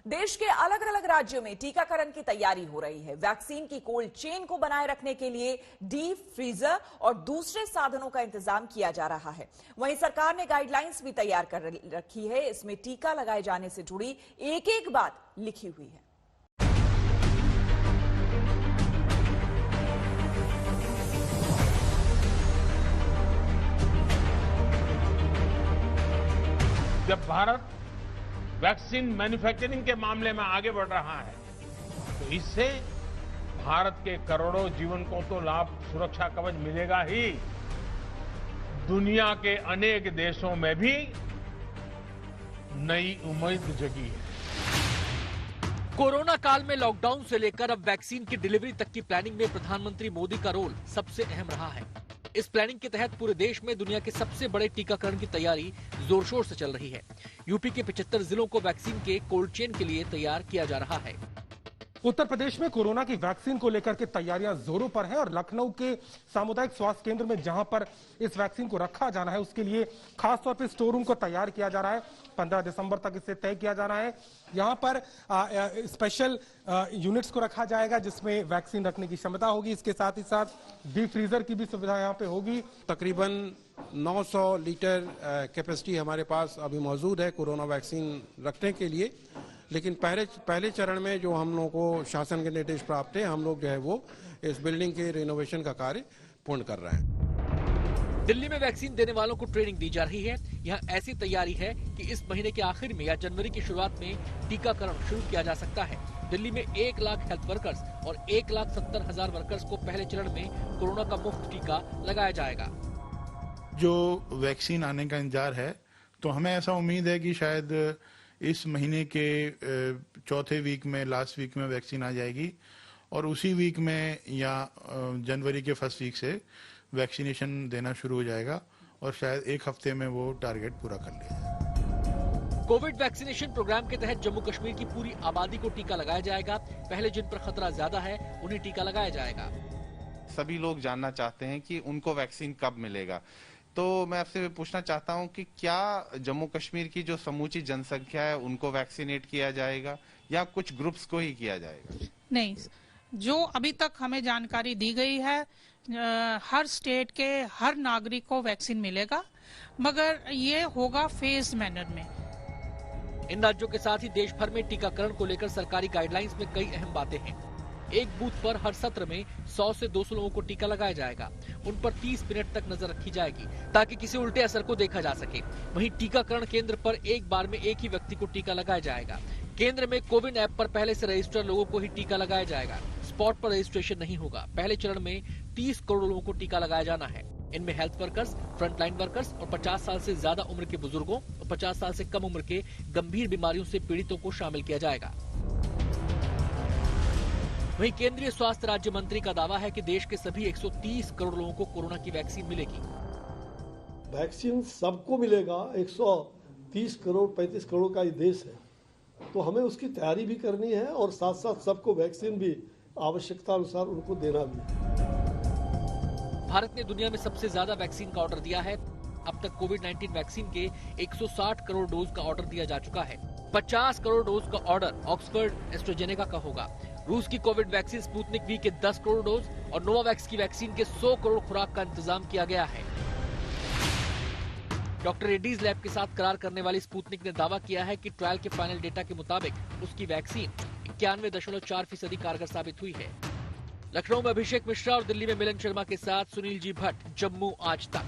देश के अलग अलग राज्यों में टीकाकरण की तैयारी हो रही है। वैक्सीन की कोल्ड चेन को बनाए रखने के लिए डीप फ्रीजर और दूसरे साधनों का इंतजाम किया जा रहा है। वहीं सरकार ने गाइडलाइंस भी तैयार कर रखी है। इसमें टीका लगाए जाने से जुड़ी एक एक बात लिखी हुई है। जब भारत वैक्सीन मैन्युफैक्चरिंग के मामले में आगे बढ़ रहा है तो इससे भारत के करोड़ों जीवन को तो लाभ सुरक्षा कवच मिलेगा ही, दुनिया के अनेक देशों में भी नई उम्मीद जगी है। कोरोना काल में लॉकडाउन से लेकर अब वैक्सीन की डिलीवरी तक की प्लानिंग में प्रधानमंत्री मोदी का रोल सबसे अहम रहा है। इस प्लानिंग के तहत पूरे देश में दुनिया के सबसे बड़े टीकाकरण की तैयारी जोर शोर से चल रही है। यूपी के 75 जिलों को वैक्सीन के कोल्ड चेन के लिए तैयार किया जा रहा है। उत्तर प्रदेश में कोरोना की वैक्सीन को लेकर के तैयारियां जोरों पर हैं और लखनऊ के सामुदायिक स्वास्थ्य केंद्र में जहां पर इस वैक्सीन को रखा जाना है उसके लिए खास तौर पर स्टोर रूम को तैयार किया जा रहा है। 15 दिसंबर तक इसे तय किया जाना है। यहां पर स्पेशल यूनिट्स को रखा जाएगा जिसमें वैक्सीन रखने की क्षमता होगी। इसके साथ ही साथ डीप फ्रीजर की भी सुविधा यहाँ पे होगी। तकरीबन 900 लीटर कैपेसिटी हमारे पास अभी मौजूद है कोरोना वैक्सीन रखने के लिए। लेकिन पहले चरण में जो हम लोगों को शासन के निर्देश प्राप्त है, हम लोग जो है वो इस बिल्डिंग के रिनोवेशन का कार्य पूर्ण कर रहे हैं। दिल्ली में वैक्सीन देने वालों को ट्रेनिंग दी जा रही है। यहाँ ऐसी तैयारी है कि इस महीने के आखिर में या जनवरी की शुरुआत में टीकाकरण शुरू किया जा सकता है। दिल्ली में 1 लाख हेल्थ वर्कर्स और 1,70,000 वर्कर्स को पहले चरण में कोरोना का मुफ्त टीका लगाया जाएगा। जो वैक्सीन आने का इंतजार है तो हमें ऐसा उम्मीद है कि शायद इस महीने के चौथे वीक में, लास्ट वीक में वैक्सीन आ जाएगी और उसी वीक में या जनवरी के फर्स्ट वीक से वैक्सीनेशन देना शुरू हो जाएगा और शायद एक हफ्ते में वो टारगेट पूरा कर लिया जाए। कोविड वैक्सीनेशन प्रोग्राम के तहत जम्मू कश्मीर की पूरी आबादी को टीका लगाया जाएगा। पहले जिन पर खतरा ज्यादा है उन्हें टीका लगाया जाएगा। सभी लोग जानना चाहते हैं कि उनको वैक्सीन कब मिलेगा, तो मैं आपसे पूछना चाहता हूं कि क्या जम्मू कश्मीर की जो समूची जनसंख्या है उनको वैक्सीनेट किया जाएगा या कुछ ग्रुप्स को ही किया जाएगा? नहीं, जो अभी तक हमें जानकारी दी गई है हर स्टेट के हर नागरिक को वैक्सीन मिलेगा, मगर ये होगा फेज मैनर में। इन राज्यों के साथ ही देश भर में टीकाकरण को लेकर सरकारी गाइडलाइंस में कई अहम बातें हैं। एक बूथ पर हर सत्र में 100 से 200 लोगों को टीका लगाया जाएगा। उन पर 30 मिनट तक नजर रखी जाएगी ताकि किसी उल्टे असर को देखा जा सके। वहीं टीकाकरण केंद्र पर एक बार में एक ही व्यक्ति को टीका लगाया जाएगा। केंद्र में कोविन ऐप पर पहले से रजिस्टर लोगों को ही टीका लगाया जाएगा। स्पॉट पर रजिस्ट्रेशन नहीं होगा। पहले चरण में 30 करोड़ लोगों को टीका लगाया जाना है। इनमें हेल्थ वर्कर्स, फ्रंटलाइन वर्कर्स और 50 साल से ज्यादा उम्र के बुजुर्गों और 50 साल से कम उम्र के गंभीर बीमारियों से पीड़ितों को शामिल किया जाएगा। वहीं केंद्रीय स्वास्थ्य राज्य मंत्री का दावा है कि देश के सभी 130 करोड़ लोगों को कोरोना की वैक्सीन मिलेगी। वैक्सीन सबको मिलेगा। 130 करोड़ 35 करोड़ का ये देश है, तो हमें उसकी तैयारी भी करनी है और साथ साथ सबको वैक्सीन भी आवश्यकता अनुसार उनको देना भी है। भारत ने दुनिया में सबसे ज्यादा वैक्सीन का ऑर्डर दिया है। अब तक कोविड-19 वैक्सीन के 160 करोड़ डोज का ऑर्डर दिया जा चुका है। 50 करोड़ डोज का ऑर्डर ऑक्सफर्ड एस्ट्राजेनेका का होगा। रूस की कोविड वैक्सीन स्पुतनिक वी के 10 करोड़ डोज और नोवावैक्स की वैक्सीन के 100 करोड़ खुराक का इंतजाम किया गया है। डॉक्टर रेड्डीज लैब के साथ करार करने वाली स्पुतनिक ने दावा किया है कि ट्रायल के फाइनल डेटा के मुताबिक उसकी वैक्सीन 91.4% कारगर साबित हुई है। लखनऊ में अभिषेक मिश्रा और दिल्ली में मिलन शर्मा के साथ सुनील जी भट्ट, जम्मू आज तक।